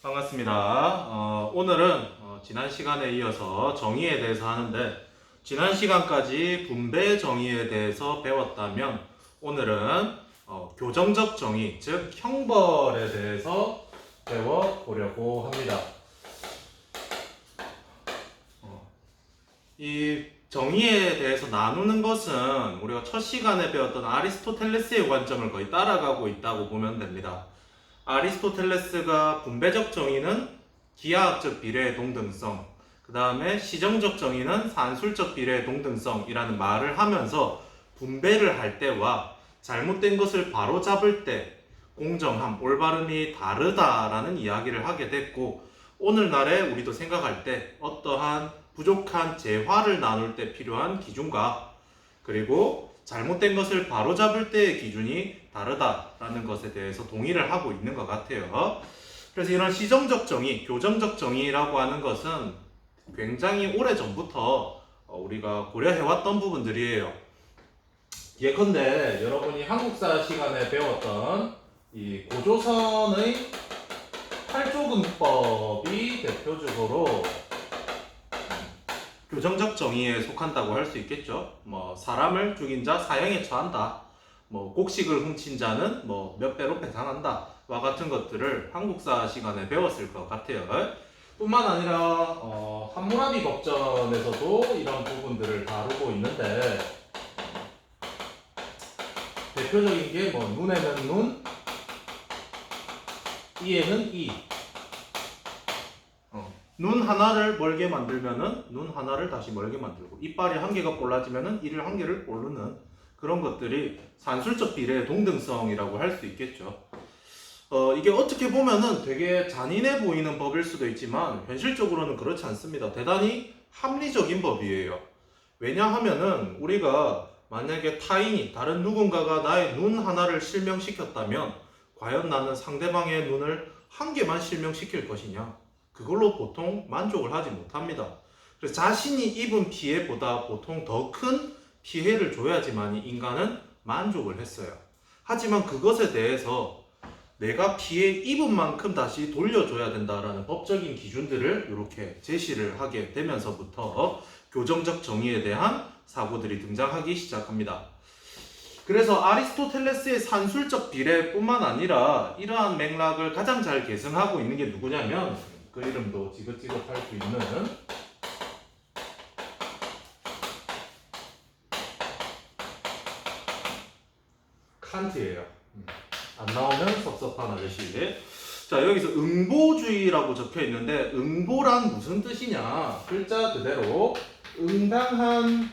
반갑습니다. 오늘은 지난 시간에 이어서 정의에 대해서 하는데, 지난 시간까지 분배 정의에 대해서 배웠다면 오늘은 교정적 정의, 즉 형벌에 대해서 배워보려고 합니다. 이 정의에 대해서 나누는 것은 우리가 첫 시간에 배웠던 아리스토텔레스의 관점을 거의 따라가고 있다고 보면 됩니다. 아리스토텔레스가 분배적 정의는 기하학적 비례의 동등성, 그 다음에 시정적 정의는 산술적 비례의 동등성이라는 말을 하면서 분배를 할 때와 잘못된 것을 바로잡을 때 공정함, 올바름이 다르다라는 이야기를 하게 됐고, 오늘날에 우리도 생각할 때 어떠한 부족한 재화를 나눌 때 필요한 기준과, 그리고 잘못된 것을 바로잡을 때의 기준이 다르다라는 것에 대해서 동의를 하고 있는 것 같아요. 그래서 이런 시정적 정의, 교정적 정의라고 하는 것은 굉장히 오래전부터 우리가 고려해왔던 부분들이에요. 예컨대 여러분이 한국사 시간에 배웠던 이 고조선의 팔조금법이 대표적으로 교정적 정의에 속한다고 할 수 있겠죠. 사람을 죽인 자 사형에 처한다. 곡식을 훔친 자는 몇 배로 배상한다. 와 같은 것들을 한국사 시간에 배웠을 것 같아요. 뿐만 아니라 함무라비 법전에서도 이런 부분들을 다루고 있는데, 대표적인 게 눈에는 눈, 이에는 이. 눈 하나를 멀게 만들면은 눈 하나를 다시 멀게 만들고, 이빨이 한 개가 볼라지면은 이를 한 개를 고르는 그런 것들이 산술적 비례의 동등성이라고 할 수 있겠죠. 이게 어떻게 보면은 되게 잔인해 보이는 법일 수도 있지만 현실적으로는 그렇지 않습니다. 대단히 합리적인 법이에요. 왜냐하면은 우리가 만약에 타인이, 다른 누군가가 나의 눈 하나를 실명시켰다면 과연 나는 상대방의 눈을 한 개만 실명시킬 것이냐? 그걸로 보통 만족을 하지 못합니다. 그래서 자신이 입은 피해보다 보통 더 큰 피해를 줘야지만 인간은 만족을 했어요. 하지만 그것에 대해서 내가 피해 입은 만큼 다시 돌려줘야 된다라는 법적인 기준들을 이렇게 제시를 하게 되면서부터 교정적 정의에 대한 사고들이 등장하기 시작합니다. 그래서 아리스토텔레스의 산술적 비례뿐만 아니라 이러한 맥락을 가장 잘 계승하고 있는 게 누구냐면, 그 이름도 지긋지긋할 수 있는 칸트예요. 안 나오면 섭섭한 아저씨. 자, 여기서 응보주의라고 적혀 있는데, 응보란 무슨 뜻이냐? 글자 그대로 응당한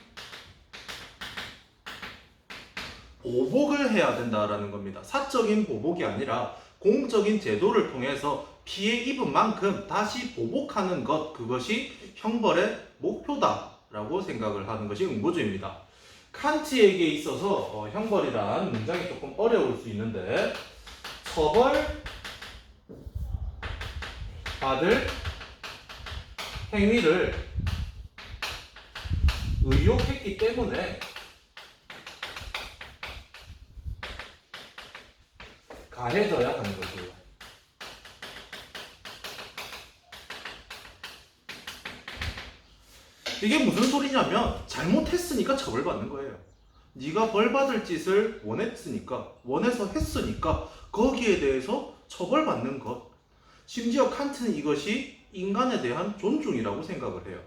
보복을 해야 된다라는 겁니다. 사적인 보복이 아니라 공적인 제도를 통해서 피해 입은 만큼 다시 보복하는 것, 그것이 형벌의 목표다라고 생각을 하는 것이 응보주의입니다. 칸트에게 있어서 형벌이란 문장이 조금 어려울 수 있는데, 처벌 받을 행위를 의욕했기 때문에 가해져야 하는 것이에요. 이게 무슨 소리냐면, 잘못했으니까 처벌받는 거예요. 네가 벌받을 짓을 원했으니까, 원해서 했으니까 거기에 대해서 처벌받는 것. 심지어 칸트는 이것이 인간에 대한 존중이라고 생각을 해요.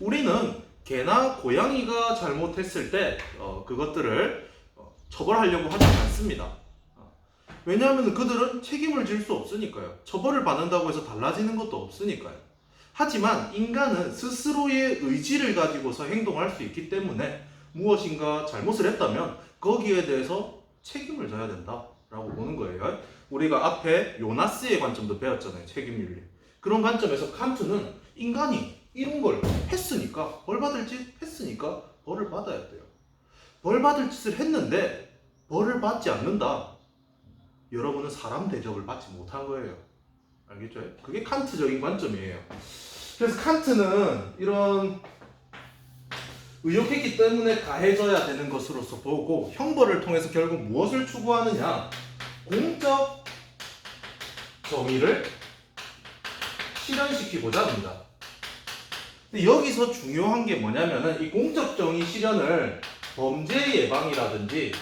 우리는 개나 고양이가 잘못했을 때 그것들을 처벌하려고 하지 않습니다. 왜냐하면 그들은 책임을 질 수 없으니까요. 처벌을 받는다고 해서 달라지는 것도 없으니까요. 하지만 인간은 스스로의 의지를 가지고서 행동할 수 있기 때문에 무엇인가 잘못을 했다면 거기에 대해서 책임을 져야 된다라고 보는 거예요. 우리가 앞에 요나스의 관점도 배웠잖아요. 책임윤리. 그런 관점에서 칸트는 인간이 이런 걸 했으니까, 벌 받을 짓 했으니까 벌을 받아야 돼요. 벌 받을 짓을 했는데 벌을 받지 않는다. 여러분은 사람 대접을 받지 못한 거예요. 알겠죠? 그게 칸트적인 관점이에요. 그래서 칸트는 이런 의욕했기 때문에 가해져야 되는 것으로서 보고, 형벌을 통해서 결국 무엇을 추구하느냐? 공적 정의를 실현시키고자 합니다. 근데 여기서 중요한 게 뭐냐면은 이 공적 정의 실현을 범죄 예방이라든지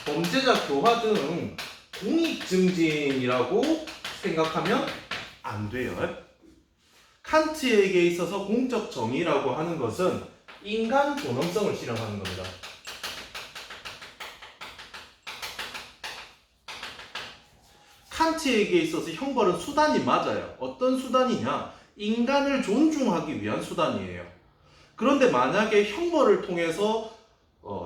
범죄자 교화 등 공익 증진이라고 생각하면 안 돼요. 칸트에게 있어서 공적 정의라고 하는 것은 인간 존엄성을 실현하는 겁니다. 칸트에게 있어서 형벌은 수단이 맞아요. 어떤 수단이냐? 인간을 존중하기 위한 수단이에요. 그런데 만약에 형벌을 통해서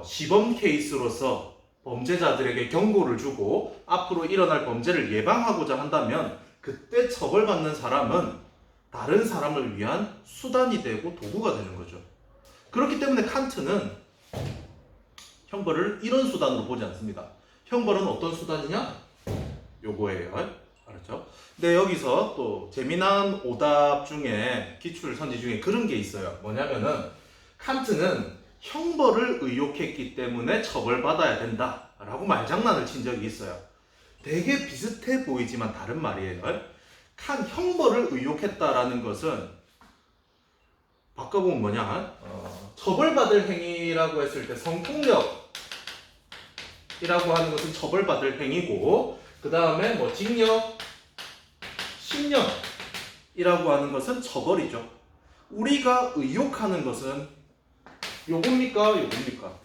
시범 케이스로서 범죄자들에게 경고를 주고 앞으로 일어날 범죄를 예방하고자 한다면 그때 처벌받는 사람은 다른 사람을 위한 수단이 되고 도구가 되는 거죠. 그렇기 때문에 칸트는 형벌을 이런 수단으로 보지 않습니다. 형벌은 어떤 수단이냐? 요거예요. 알았죠? 근데 여기서 또 재미난 오답 중에 기출 선지 중에 그런 게 있어요. 뭐냐면은 칸트는 형벌을 의욕했기 때문에 처벌받아야 된다 라고 말장난을 친 적이 있어요. 되게 비슷해 보이지만 다른 말이에요. 형벌을 의욕했다라는 것은 바꿔보면 뭐냐? 처벌받을 행위라고 했을 때 성폭력이라고 하는 것은 처벌받을 행위고 그 다음에 뭐 징역 10년이라고 하는 것은 처벌이죠. 우리가 의욕하는 것은 요겁니까? 요겁니까?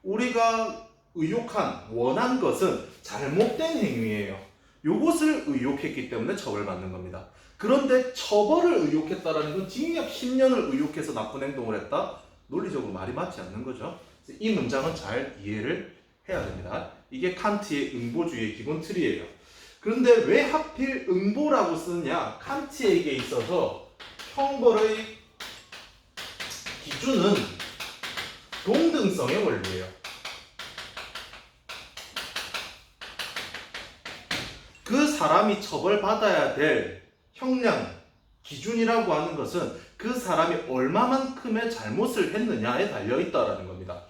우리가 의욕한, 원한 것은 잘못된 행위예요. 요것을 의욕했기 때문에 처벌받는 겁니다. 그런데 처벌을 의욕했다라는 건 징역 10년을 의욕해서 나쁜 행동을 했다? 논리적으로 말이 맞지 않는 거죠. 이 문장은 잘 이해를 해야 됩니다. 이게 칸트의 응보주의의 기본 틀이에요. 그런데 왜 하필 응보라고 쓰느냐? 칸트에게 있어서 형벌의 기준은 동등성의 원리예요. 그 사람이 처벌받아야 될 형량, 기준이라고 하는 것은 그 사람이 얼마만큼의 잘못을 했느냐에 달려있다는 겁니다.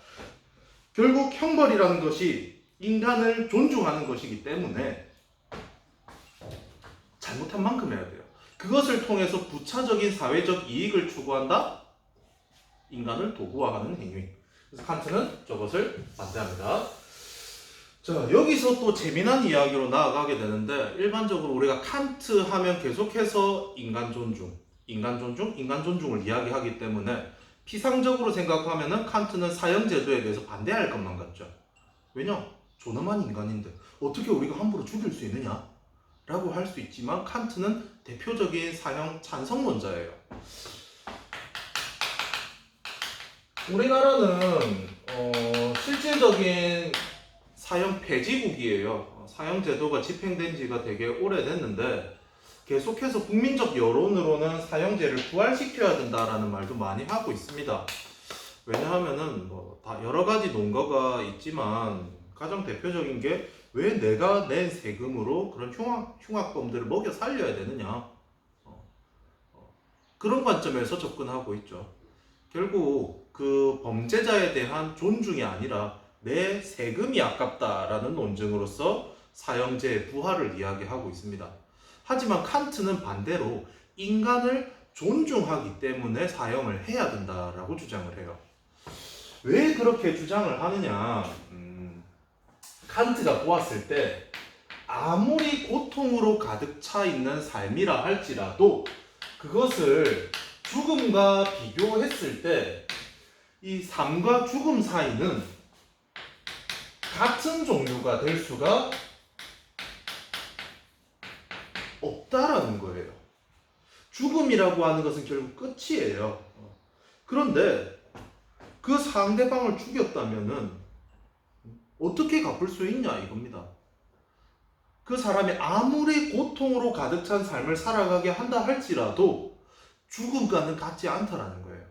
결국 형벌이라는 것이 인간을 존중하는 것이기 때문에 잘못한 만큼 해야 돼요. 그것을 통해서 부차적인 사회적 이익을 추구한다? 인간을 도구화하는 행위. 그래서 칸트는 저것을 반대합니다. 자, 여기서 또 재미난 이야기로 나아가게 되는데 일반적으로 우리가 칸트 하면 계속해서 인간 존중을 이야기하기 때문에 피상적으로 생각하면은 칸트는 사형제도에 대해서 반대할 것만 같죠. 왜냐? 존엄한 인간인데 어떻게 우리가 함부로 죽일 수 있느냐? 라고 할 수 있지만 칸트는 대표적인 사형 찬성론자예요. 우리나라는 실질적인 사형 폐지국이에요. 사형 제도가 집행된 지가 되게 오래됐는데 계속해서 국민적 여론으로는 사형제를 부활시켜야 된다라는 말도 많이 하고 있습니다. 왜냐하면은 뭐 다 여러 가지 논거가 있지만 가장 대표적인 게 왜 내가 낸 세금으로 그런 흉악범들을 먹여 살려야 되느냐, 그런 관점에서 접근하고 있죠. 결국 그 범죄자에 대한 존중이 아니라 내 세금이 아깝다라는 논증으로서 사형제의 부활을 이야기하고 있습니다. 하지만 칸트는 반대로 인간을 존중하기 때문에 사형을 해야 된다라고 주장을 해요. 왜 그렇게 주장을 하느냐? 칸트가 보았을 때 아무리 고통으로 가득 차 있는 삶이라 할지라도 그것을 죽음과 비교했을 때 이 삶과 죽음 사이는 같은 종류가 될 수가 없다라는 거예요. 죽음이라고 하는 것은 결국 끝이에요. 그런데 그 상대방을 죽였다면은 어떻게 갚을 수 있냐 이겁니다. 그 사람이 아무리 고통으로 가득 찬 삶을 살아가게 한다 할지라도 죽음과는 같지 않다라는 거예요.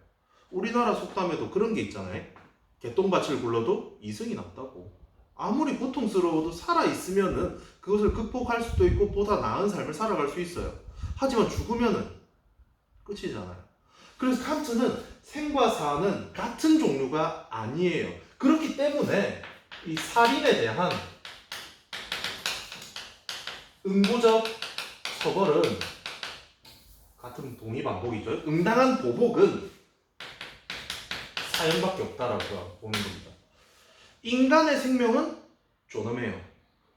우리나라 속담에도 그런 게 있잖아요. 개똥밭을 굴러도 이승이 납다고. 아무리 고통스러워도 살아있으면은 그것을 극복할 수도 있고 보다 나은 삶을 살아갈 수 있어요. 하지만 죽으면은 끝이잖아요. 그래서 칸트는 생과 사는 같은 종류가 아니에요. 그렇기 때문에 이 살인에 대한 응보적 처벌은 같은 동의 반복이죠. 응당한 보복은 사형밖에 없다라고 보는 겁니다. 인간의 생명은 존엄해요.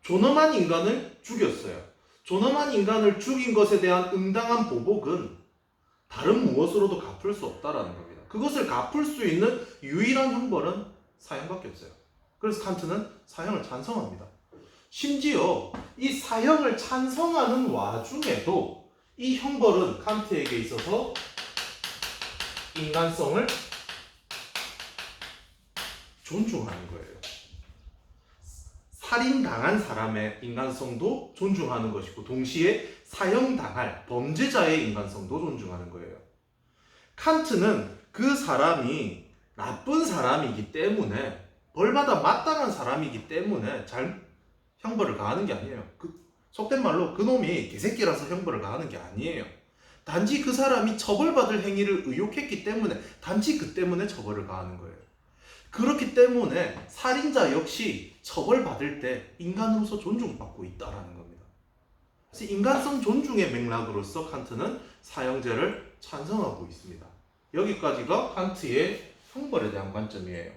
존엄한 인간을 죽였어요. 존엄한 인간을 죽인 것에 대한 응당한 보복은 다른 무엇으로도 갚을 수 없다라는 겁니다. 그것을 갚을 수 있는 유일한 형벌은 사형밖에 없어요. 그래서 칸트는 사형을 찬성합니다. 심지어 이 사형을 찬성하는 와중에도 이 형벌은 칸트에게 있어서 인간성을 존중하는 거예요. 살인당한 사람의 인간성도 존중하는 것이고 동시에 사형당할 범죄자의 인간성도 존중하는 거예요. 칸트는 그 사람이 나쁜 사람이기 때문에 벌받아 마땅한 사람이기 때문에 형벌을 가하는 게 아니에요. 속된 말로 그놈이 개새끼라서 형벌을 가하는 게 아니에요. 단지 그 사람이 처벌받을 행위를 의욕했기 때문에 단지 그 때문에 처벌을 가하는 거예요. 그렇기 때문에 살인자 역시 처벌받을 때 인간으로서 존중받고 있다는 겁니다. 그래서 인간성 존중의 맥락으로서 칸트는 사형제를 찬성하고 있습니다. 여기까지가 칸트의 형벌에 대한 관점이에요.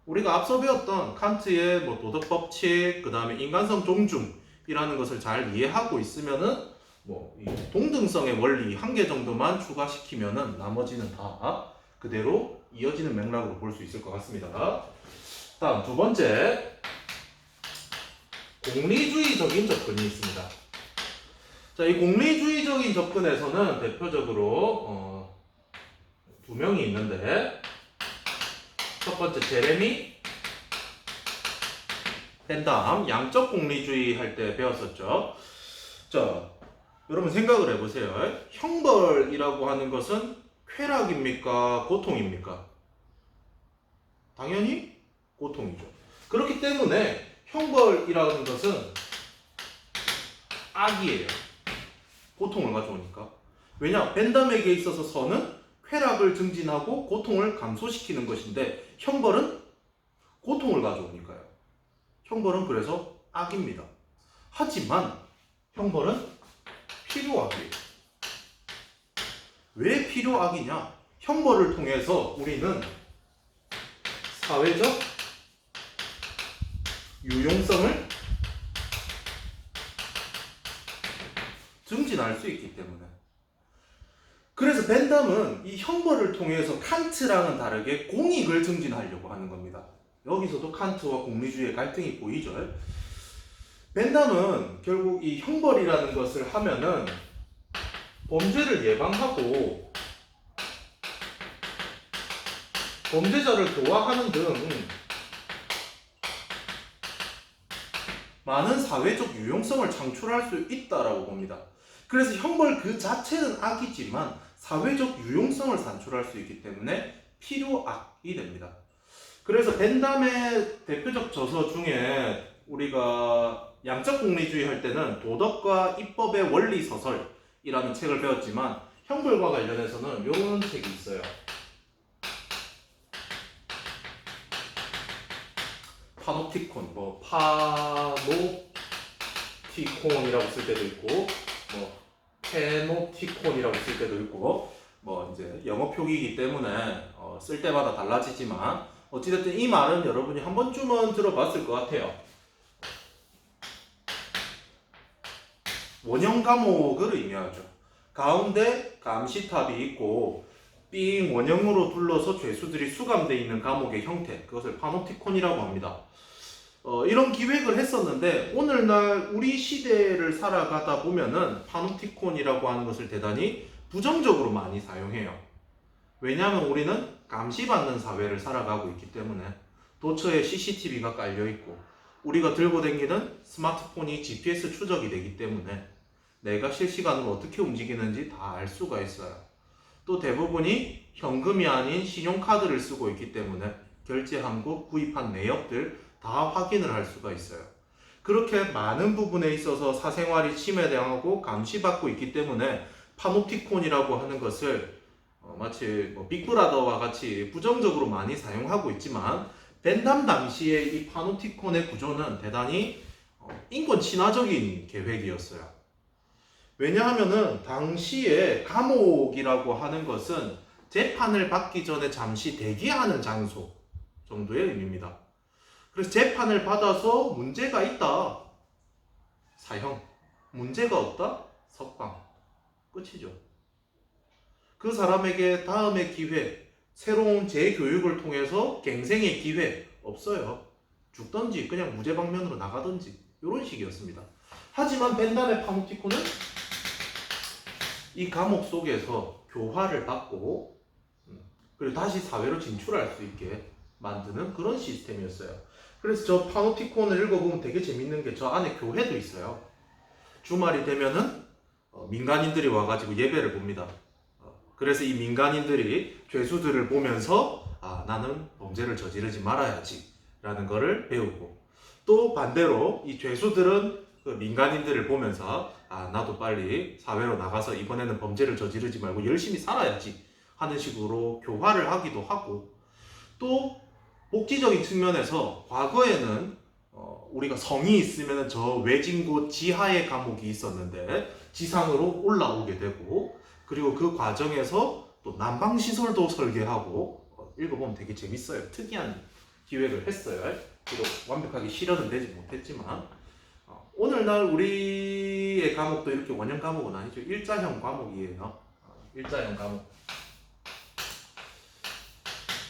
우리가 앞서 배웠던 칸트의 도덕 법칙, 그 다음에 인간성 존중이라는 것을 잘 이해하고 있으면은 이 동등성의 원리 한 개 정도만 추가시키면은 나머지는 다 그대로 이어지는 맥락으로 볼 수 있을 것 같습니다. 다음 두 번째, 공리주의적인 접근이 있습니다. 자, 이 공리주의적인 접근에서는 대표적으로 두 명이 있는데, 첫 번째 제레미 벤담, 양적 공리주의 할 때 배웠었죠. 자, 여러분 생각을 해보세요. 형벌이라고 하는 것은 쾌락입니까? 고통입니까? 당연히 고통이죠. 그렇기 때문에 형벌이라는 것은 악이에요. 고통을 가져오니까. 왜냐? 벤담에게 있어서 선은 쾌락을 증진하고 고통을 감소시키는 것인데 형벌은 고통을 가져오니까요. 형벌은 그래서 악입니다. 하지만 형벌은 필요악이에요. 왜 필요악이냐? 형벌을 통해서 우리는 사회적 유용성을 증진할 수 있기 때문에. 그래서 벤담은 이 형벌을 통해서 칸트랑은 다르게 공익을 증진하려고 하는 겁니다. 여기서도 칸트와 공리주의의 갈등이 보이죠. 벤담은 결국 이 형벌이라는 것을 하면은 범죄를 예방하고 범죄자를 도와하는 등 많은 사회적 유용성을 창출할 수 있다라고 봅니다. 그래서 형벌 그 자체는 악이지만 사회적 유용성을 산출할 수 있기 때문에 필요악이 됩니다. 그래서 벤담의 대표적 저서 중에 우리가 양적 공리주의 할 때는 도덕과 입법의 원리 서설이라는 책을 배웠지만 형벌과 관련해서는 이런 책이 있어요. 파노티콘, 파노티콘이라고 쓸 때도 있고, 페노티콘이라고 쓸 때도 있고, 이제 영어 표기이기 때문에 쓸 때마다 달라지지만 어찌됐든 이 말은 여러분이 한 번쯤은 들어봤을 것 같아요. 원형 감옥을 의미하죠. 가운데 감시탑이 있고 삥 원형으로 둘러서 죄수들이 수감되어 있는 감옥의 형태, 그것을 파노티콘이라고 합니다. 이런 기획을 했었는데 오늘날 우리 시대를 살아가다 보면은 파노티콘이라고 하는 것을 대단히 부정적으로 많이 사용해요. 왜냐하면 우리는 감시받는 사회를 살아가고 있기 때문에 도처에 CCTV가 깔려있고 우리가 들고 다니는 스마트폰이 GPS 추적이 되기 때문에 내가 실시간으로 어떻게 움직이는지 다 알 수가 있어요. 또 대부분이 현금이 아닌 신용카드를 쓰고 있기 때문에 결제함고 구입한 내역들 다 확인을 할 수가 있어요. 그렇게 많은 부분에 있어서 사생활이 침해당하고 감시받고 있기 때문에 파노티콘이라고 하는 것을 마치 빅브라더와 같이 부정적으로 많이 사용하고 있지만 벤담 당시에 이 파노티콘의 구조는 대단히 인권 친화적인 계획이었어요. 왜냐하면은 당시에 감옥이라고 하는 것은 재판을 받기 전에 잠시 대기하는 장소 정도의 의미입니다. 그래서 재판을 받아서 문제가 있다. 사형. 문제가 없다. 석방. 끝이죠. 그 사람에게 다음의 기회, 새로운 재교육을 통해서 갱생의 기회 없어요. 죽던지 그냥 무죄방면으로 나가던지 이런 식이었습니다. 하지만 벤담의 파묵티콘은 이 감옥 속에서 교화를 받고 그리고 다시 사회로 진출할 수 있게 만드는 그런 시스템이었어요. 그래서 저 파노티콘을 읽어보면 되게 재밌는 게 저 안에 교회도 있어요. 주말이 되면은 민간인들이 와가지고 예배를 봅니다. 그래서 이 민간인들이 죄수들을 보면서 나는 범죄를 저지르지 말아야지 라는 거를 배우고, 또 반대로 이 죄수들은 그 민간인들을 보면서 나도 빨리 사회로 나가서 이번에는 범죄를 저지르지 말고 열심히 살아야지 하는 식으로 교화를 하기도 하고, 또 복지적인 측면에서 과거에는 우리가 성이 있으면 저 외진 곳 지하에 감옥이 있었는데 지상으로 올라오게 되고, 그리고 그 과정에서 또 난방시설도 설계하고 읽어보면 되게 재밌어요. 특이한 기획을 했어요. 비록 완벽하게 실현은 되지 못했지만 오늘날 우리의 감옥도 이렇게 원형 감옥은 아니죠. 일자형 감옥이에요. 일자형 감옥.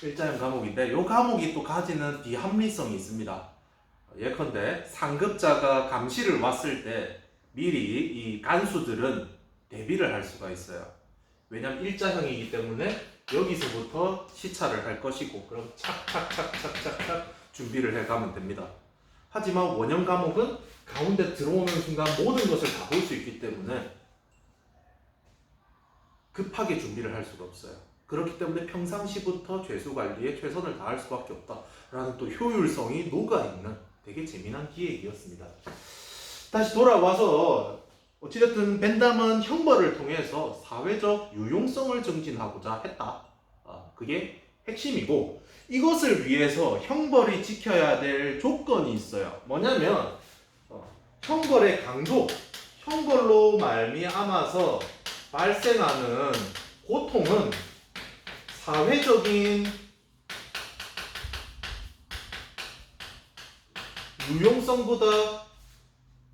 일자형 감옥인데 이 감옥이 또 가지는 비합리성이 있습니다. 예컨대 상급자가 감시를 왔을 때 미리 이 간수들은 대비를 할 수가 있어요. 왜냐하면 일자형이기 때문에 여기서부터 시찰을 할 것이고, 그럼 착착착착착착 준비를 해가면 됩니다. 하지만 원형 감옥은 가운데 들어오는 순간 모든 것을 다 볼 수 있기 때문에 급하게 준비를 할 수가 없어요. 그렇기 때문에 평상시부터 죄수 관리에 최선을 다할 수밖에 없다라는 또 효율성이 녹아있는 되게 재미난 기획이었습니다. 다시 돌아와서 어찌됐든 벤담은 형벌을 통해서 사회적 유용성을 증진하고자 했다. 그게 핵심이고, 이것을 위해서 형벌이 지켜야 될 조건이 있어요. 뭐냐면 형벌의 강도, 형벌로 말미암아서 발생하는 고통은 사회적인 유용성보다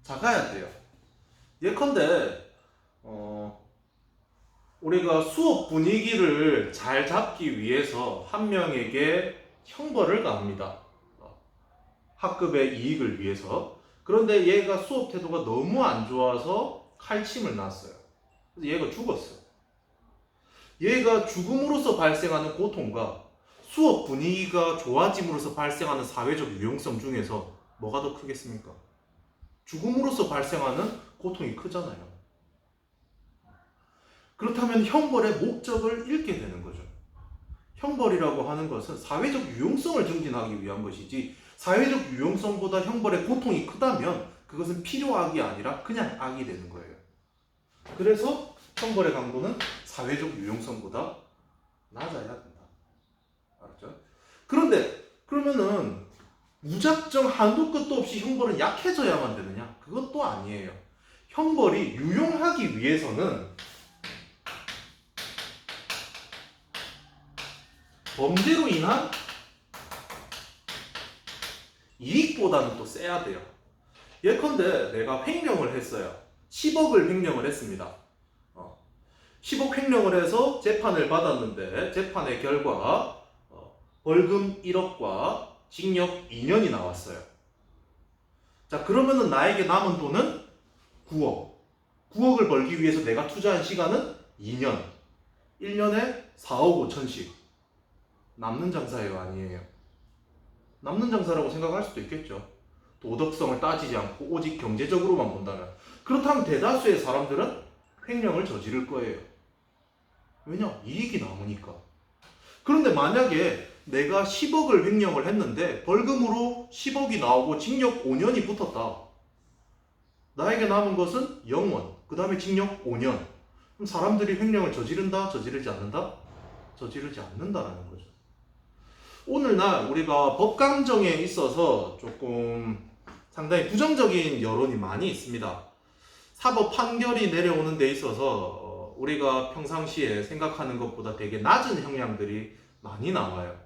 작아야 돼요. 예컨대 우리가 수업 분위기를 잘 잡기 위해서 한 명에게 형벌을 가합니다. 학급의 이익을 위해서. 그런데 얘가 수업 태도가 너무 안 좋아서 칼침을 놨어요. 그래서 얘가 죽었어요. 얘가 죽음으로써 발생하는 고통과 수업 분위기가 좋아짐으로써 발생하는 사회적 유용성 중에서 뭐가 더 크겠습니까? 죽음으로써 발생하는 고통이 크잖아요. 그렇다면 형벌의 목적을 잃게 되는 거죠. 형벌이라고 하는 것은 사회적 유용성을 증진하기 위한 것이지, 사회적 유용성보다 형벌의 고통이 크다면 그것은 필요악이 아니라 그냥 악이 되는 거예요. 그래서 형벌의 강도는 사회적 유용성보다 낮아야 된다. 알았죠? 그런데 그러면은 무작정 한도 끝도 없이 형벌은 약해져야만 되느냐? 그것도 아니에요. 형벌이 유용하기 위해서는 범죄로 인한 이익보다는 또 세야 돼요. 예컨대 내가 횡령을 했어요. 10억을 횡령을 했습니다. 10억 횡령을 해서 재판을 받았는데 재판의 결과 벌금 1억과 징역 2년이 나왔어요. 자, 그러면은 나에게 남은 돈은 9억. 9억을 벌기 위해서 내가 투자한 시간은 2년. 1년에 4억 5천씩. 남는 장사예요, 아니에요? 남는 장사라고 생각할 수도 있겠죠. 도덕성을 따지지 않고 오직 경제적으로만 본다면. 그렇다면 대다수의 사람들은 횡령을 저지를 거예요. 왜냐? 이익이 남으니까. 그런데 만약에 내가 10억을 횡령을 했는데 벌금으로 10억이 나오고 징역 5년이 붙었다. 나에게 남은 것은 0원, 그 다음에 징역 5년. 그럼 사람들이 횡령을 저지른다? 저지르지 않는다? 저지르지 않는다라는 거죠. 오늘날 우리가 법강정에 있어서 조금 상당히 부정적인 여론이 많이 있습니다. 사법 판결이 내려오는 데 있어서 우리가 평상시에 생각하는 것보다 되게 낮은 형량들이 많이 나와요.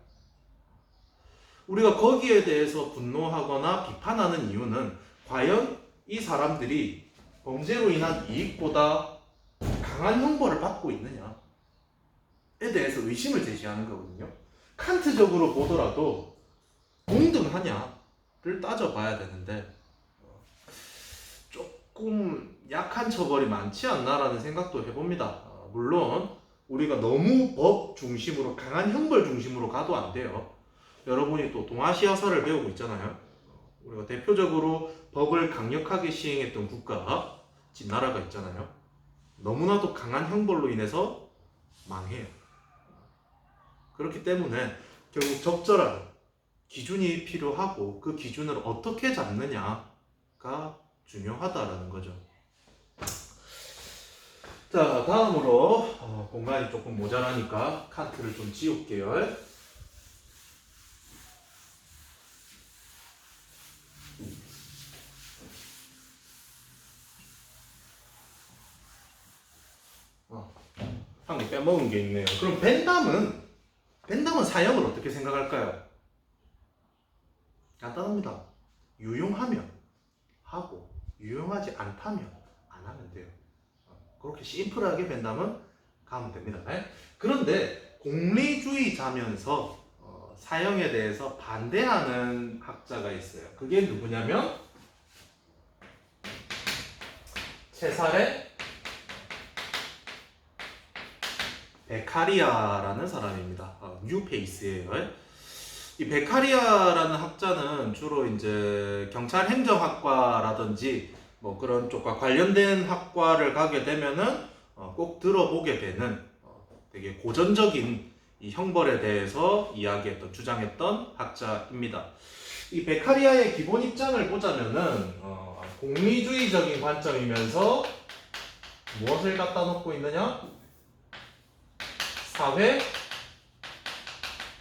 우리가 거기에 대해서 분노하거나 비판하는 이유는 과연 이 사람들이 범죄로 인한 이익보다 강한 형벌을 받고 있느냐에 대해서 의심을 제기하는 거거든요. 칸트적으로 보더라도 동등하냐를 따져봐야 되는데 조금 약한 처벌이 많지 않나라는 생각도 해봅니다. 물론 우리가 너무 법 중심으로 강한 형벌 중심으로 가도 안 돼요. 여러분이 또 동아시아사를 배우고 있잖아요. 우리가 대표적으로 법을 강력하게 시행했던 국가, 진나라가 있잖아요. 너무나도 강한 형벌로 인해서 망해요. 그렇기 때문에 결국 적절한 기준이 필요하고 그 기준을 어떻게 잡느냐가 중요하다라는 거죠. 자, 다음으로 공간이 조금 모자라니까 칸트를 좀 지울게요. 한 개 빼먹은 게 있네요. 그럼 벤담은 사형을 어떻게 생각할까요? 간단합니다. 유용하면 하고 유용하지 않다면 안 하면 돼요. 그렇게 심플하게 벤담은 가면 됩니다. 그런데 공리주의자면서 사형에 대해서 반대하는 학자가 있어요. 그게 누구냐면 체사레 베카리아라는 사람입니다. 뉴페이스예요. 이 베카리아라는 학자는 주로 이제 경찰 행정학과라든지 뭐 그런 쪽과 관련된 학과를 가게 되면은 꼭 들어보게 되는 되게 고전적인 이 형벌에 대해서 이야기했던 주장했던 학자입니다. 이 베카리아의 기본 입장을 보자면은 공리주의적인 관점이면서 무엇을 갖다 놓고 있느냐? 사회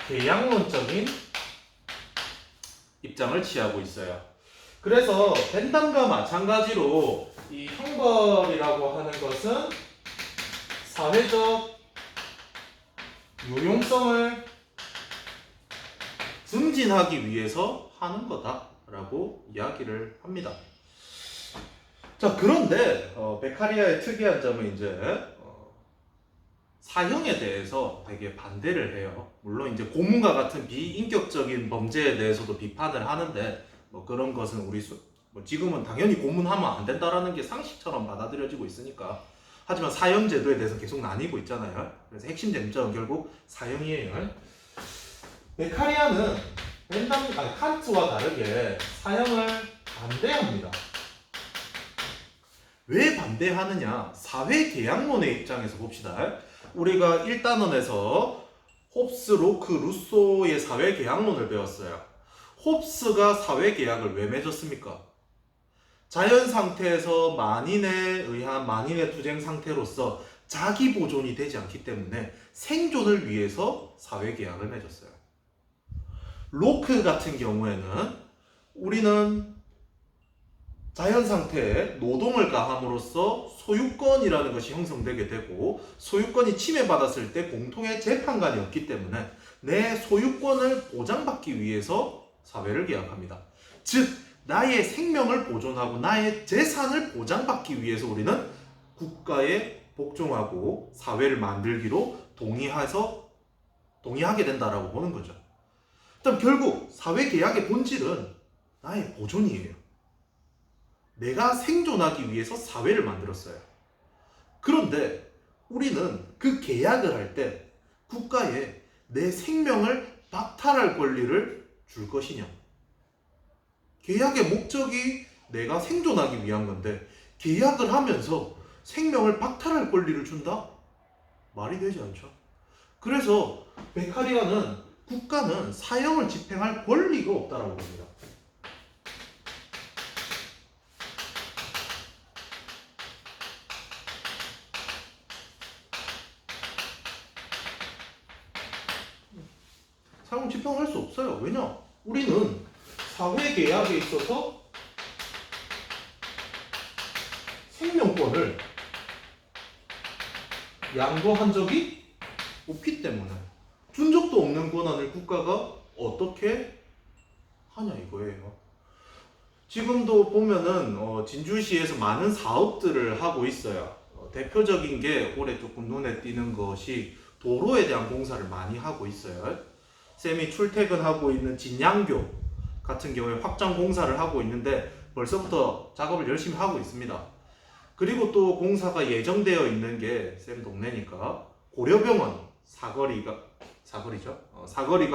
계약론적인 입장을 취하고 있어요. 그래서 벤담과 마찬가지로 이 형벌이라고 하는 것은 사회적 유용성을 증진하기 위해서 하는 거다라고 이야기를 합니다. 자, 그런데 베카리아의 특이한 점은 이제 사형에 대해서 되게 반대를 해요. 물론 이제 고문과 같은 비인격적인 범죄에 대해서도 비판을 하는데 뭐 그런 것은 우리 뭐 지금은 당연히 고문하면 안 된다라는 게 상식처럼 받아들여지고 있으니까. 하지만 사형 제도에 대해서 계속 나뉘고 있잖아요. 그래서 핵심 쟁점은 결국 사형이에요. 베카리아는 칸트와 다르게 사형을 반대합니다. 왜 반대하느냐? 사회계약론의 입장에서 봅시다. 우리가 1단원에서 홉스, 로크, 루소의 사회계약론을 배웠어요. 홉스가 사회계약을 왜 맺었습니까? 자연 상태에서 만인에 의한 만인의 투쟁 상태로서 자기 보존이 되지 않기 때문에 생존을 위해서 사회계약을 맺었어요. 로크 같은 경우에는 우리는 자연 상태에 노동을 가함으로써 소유권이라는 것이 형성되게 되고 소유권이 침해받았을 때 공통의 재판관이 없기 때문에 내 소유권을 보장받기 위해서 사회를 계약합니다. 즉 나의 생명을 보존하고 나의 재산을 보장받기 위해서 우리는 국가에 복종하고 사회를 만들기로 동의하게 된다라고 보는 거죠. 그럼 결국 사회계약의 본질은 나의 보존이에요. 내가 생존하기 위해서 사회를 만들었어요. 그런데 우리는 그 계약을 할 때 국가에 내 생명을 박탈할 권리를 줄 것이냐? 계약의 목적이 내가 생존하기 위한 건데 계약을 하면서 생명을 박탈할 권리를 준다? 말이 되지 않죠. 그래서 베카리아는 국가는 사형을 집행할 권리가 없다라고 봅니다. 사형 집행할 수 없어요. 왜냐? 우리는 사회계약에 있어서 생명 권한을 양도한 적이 없기 때문에 준 적도 없는 권한을 국가가 어떻게 하냐 이거예요. 지금도 보면은 진주시에서 많은 사업들을 하고 있어요. 대표적인 게 올해 조금 눈에 띄는 것이 도로에 대한 공사를 많이 하고 있어요. 쌤이 출퇴근하고 있는 진양교 같은 경우에 확장 공사를 하고 있는데 벌써부터 작업을 열심히 하고 있습니다. 그리고 또 공사가 예정되어 있는 게 쌤 동네니까 고려병원 사거리가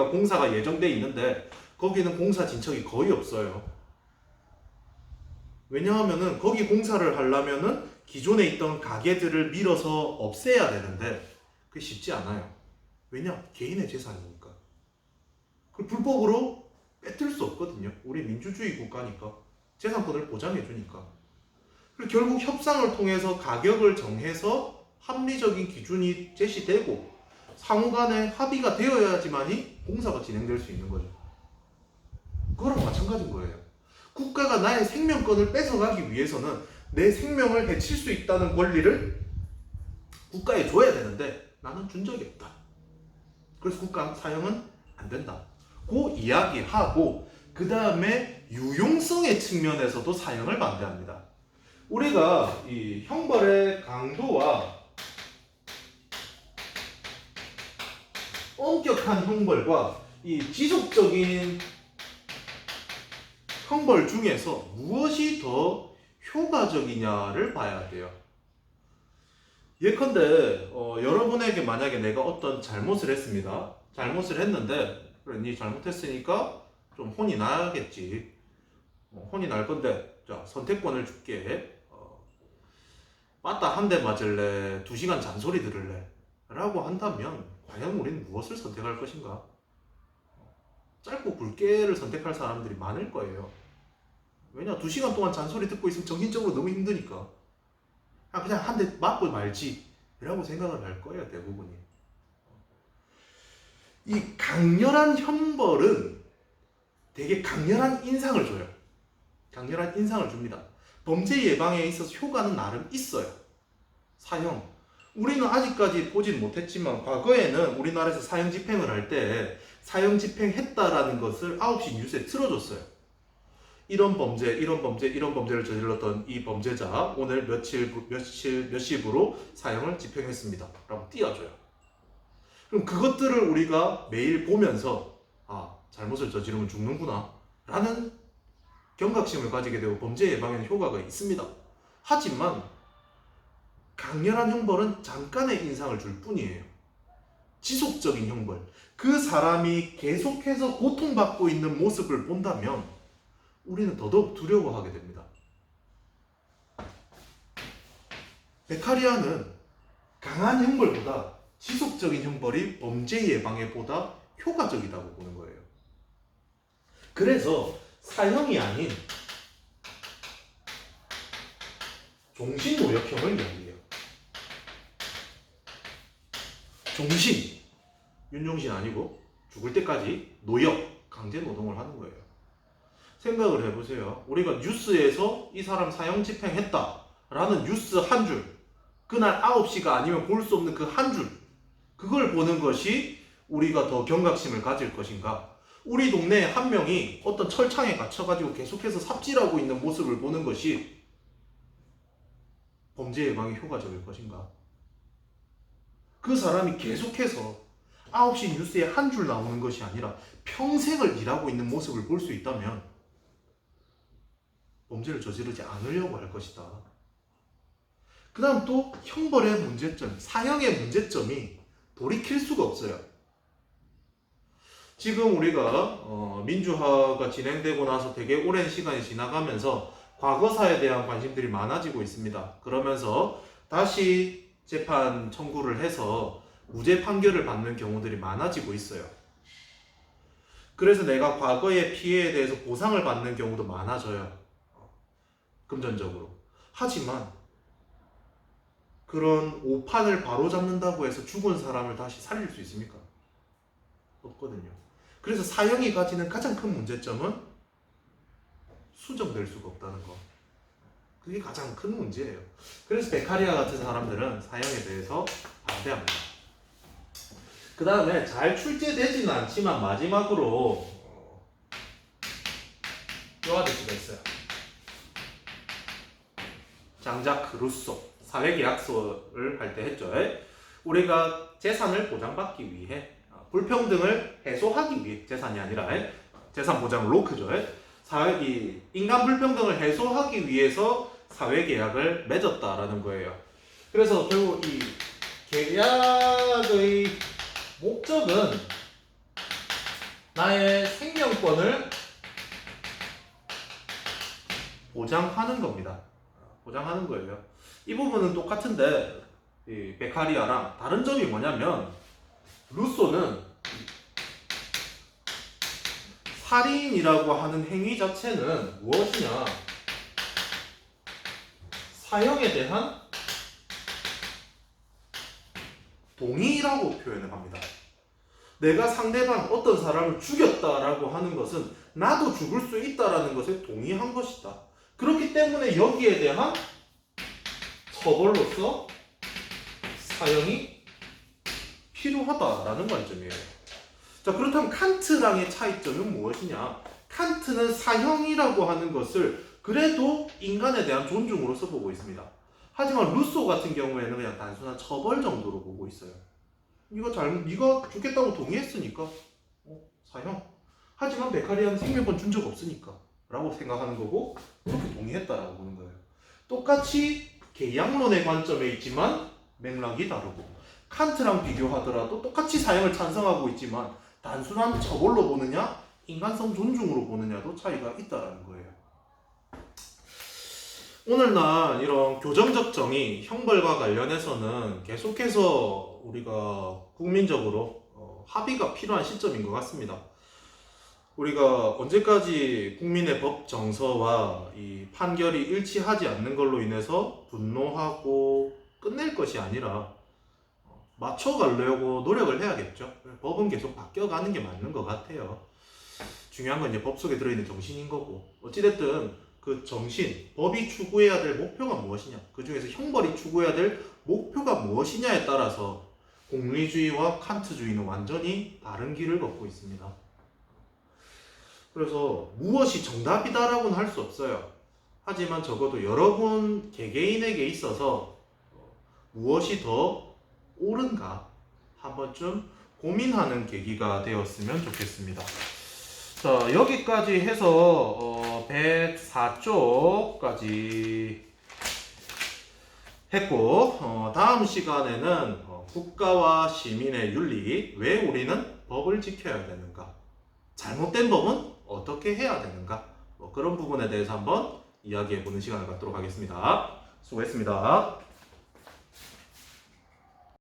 공사가 예정되어 있는데 거기는 공사 진척이 거의 없어요. 왜냐하면은 거기 공사를 하려면은 기존에 있던 가게들을 밀어서 없애야 되는데 그게 쉽지 않아요. 왜냐? 개인의 재산이니까. 그걸 불법으로 뺏을 수 없거든요. 우리 민주주의 국가니까. 재산권을 보장해 주니까. 그리고 결국 협상을 통해서 가격을 정해서 합리적인 기준이 제시되고 상호 간에 합의가 되어야지만이 공사가 진행될 수 있는 거죠. 그거랑 마찬가지인 거예요. 국가가 나의 생명권을 뺏어가기 위해서는 내 생명을 해칠 수 있다는 권리를 국가에 줘야 되는데 나는 준 적이 없다. 그래서 국가 사형은 안 된다. 그 이야기하고 그 다음에 유용성의 측면에서도 사형을 반대합니다. 우리가 이 형벌의 강도와 엄격한 형벌과 이 지속적인 형벌 중에서 무엇이 더 효과적이냐를 봐야 돼요. 예컨대 여러분에게 만약에 내가 어떤 잘못을 했습니다. 잘못을 했는데 그래 니 잘못했으니까 좀 혼이 나겠지. 혼이 날 건데 자 선택권을 줄게. 맞다 한 대 맞을래? 2시간 잔소리 들을래? 라고 한다면 과연 우리는 무엇을 선택할 것인가? 짧고 굵게를 선택할 사람들이 많을 거예요. 왜냐? 2시간 동안 잔소리 듣고 있으면 정신적으로 너무 힘드니까. 그냥 한 대 맞고 말지 라고 생각을 할 거예요, 대부분이. 이 강렬한 형벌은 되게 강렬한 인상을 줘요. 강렬한 인상을 줍니다. 범죄 예방에 있어서 효과는 나름 있어요. 사형. 우리는 아직까지 보진 못했지만 과거에는 우리나라에서 사형 집행을 할 때 사형 집행했다라는 것을 9시 뉴스에 틀어줬어요. 이런 범죄를 저질렀던 이 범죄자 오늘 몇 시부로 사형을 집행했습니다. 라고 띄워줘요. 그럼 그것들을 우리가 매일 보면서 잘못을 저지르면 죽는구나 라는 경각심을 가지게 되고 범죄 예방에는 효과가 있습니다. 하지만 강렬한 형벌은 잠깐의 인상을 줄 뿐이에요. 지속적인 형벌, 그 사람이 계속해서 고통받고 있는 모습을 본다면 우리는 더더욱 두려워하게 됩니다. 베카리아는 강한 형벌보다 지속적인 형벌이 범죄 예방에 보다 효과적이라고 보는 거예요. 그래서 사형이 아닌 종신노역형을 이야기해요. 종신, 윤종신 아니고 죽을 때까지 노역, 강제 노동을 하는 거예요. 생각을 해보세요. 우리가 뉴스에서 이 사람 사형 집행했다 라는 뉴스 한 줄, 그날 9시가 아니면 볼 수 없는 그 한 줄, 그걸 보는 것이 우리가 더 경각심을 가질 것인가? 우리 동네에 한 명이 어떤 철창에 갇혀가지고 계속해서 삽질하고 있는 모습을 보는 것이 범죄 예방에 효과적일 것인가? 그 사람이 계속해서 9시 뉴스에 한 줄 나오는 것이 아니라 평생을 일하고 있는 모습을 볼 수 있다면 범죄를 저지르지 않으려고 할 것이다. 그 다음 또 형벌의 문제점, 사형의 문제점이 돌이킬 수가 없어요. 지금 우리가 민주화가 진행되고 나서 되게 오랜 시간이 지나가면서 과거사에 대한 관심들이 많아지고 있습니다. 그러면서 다시 재판 청구를 해서 무죄 판결을 받는 경우들이 많아지고 있어요. 그래서 내가 과거의 피해에 대해서 보상을 받는 경우도 많아져요. 금전적으로. 하지만 그런 오판을 바로잡는다고 해서 죽은 사람을 다시 살릴 수 있습니까? 없거든요. 그래서 사형이 가지는 가장 큰 문제점은 수정될 수가 없다는 거. 그게 가장 큰 문제예요. 그래서 베카리아 같은 사람들은 사형에 대해서 반대합니다. 그 다음에 잘 출제되지는 않지만 마지막으로 요 아저씨가 있어요. 장자크 루소 사회계약서를 할 때 했죠. 우리가 재산을 보장받기 위해 불평등을 해소하기 위해 재산이 아니라 재산 보장 로크죠. 인간 불평등을 해소하기 위해서 사회계약을 맺었다라는 거예요. 그래서 결국 이 계약의 목적은 나의 생명권을 보장하는 겁니다. 보장하는 거예요. 이 부분은 똑같은데 이 베카리아랑 다른 점이 뭐냐면 루소는 살인이라고 하는 행위 자체는 무엇이냐? 사형에 대한 동의라고 표현을 합니다. 내가 상대방 어떤 사람을 죽였다라고 하는 것은 나도 죽을 수 있다라는 것에 동의한 것이다. 그렇기 때문에 여기에 대한 처벌로서 사형이 필요하다라는 관점이에요. 자, 그렇다면 칸트랑의 차이점은 무엇이냐? 칸트는 사형이라고 하는 것을 그래도 인간에 대한 존중으로서 보고 있습니다. 하지만 루소 같은 경우에는 그냥 단순한 처벌 정도로 보고 있어요. 네가 죽겠다고 동의했으니까 사형. 하지만 베카리아는 생명권 준 적 없으니까 라고 생각하는 거고 그렇게 동의했다라고 보는 거예요. 똑같이 계약론의 관점에 있지만 맥락이 다르고 칸트랑 비교하더라도 똑같이 사형을 찬성하고 있지만 단순한 처벌로 보느냐 인간성 존중으로 보느냐도 차이가 있다라는 거예요. 오늘날 이런 교정적 정의, 형벌과 관련해서는 계속해서 우리가 국민적으로 합의가 필요한 시점인 것 같습니다. 우리가 언제까지 국민의 법 정서와 이 판결이 일치하지 않는 걸로 인해서 분노하고 끝낼 것이 아니라 맞춰가려고 노력을 해야겠죠. 법은 계속 바뀌어가는 게 맞는 것 같아요. 중요한 건 이제 법 속에 들어있는 정신인 거고 어찌됐든 그 정신, 법이 추구해야 될 목표가 무엇이냐, 그 중에서 형벌이 추구해야 될 목표가 무엇이냐에 따라서 공리주의와 칸트주의는 완전히 다른 길을 걷고 있습니다. 그래서 무엇이 정답이다라고는 할 수 없어요. 하지만 적어도 여러분 개개인에게 있어서 무엇이 더 옳은가 한 번쯤 고민하는 계기가 되었으면 좋겠습니다. 자, 여기까지 해서 104쪽까지 했고 다음 시간에는 국가와 시민의 윤리, 왜 우리는 법을 지켜야 되는가, 잘못된 법은 어떻게 해야 되는가, 그런 부분에 대해서 한번 이야기해보는 시간을 갖도록 하겠습니다. 수고했습니다.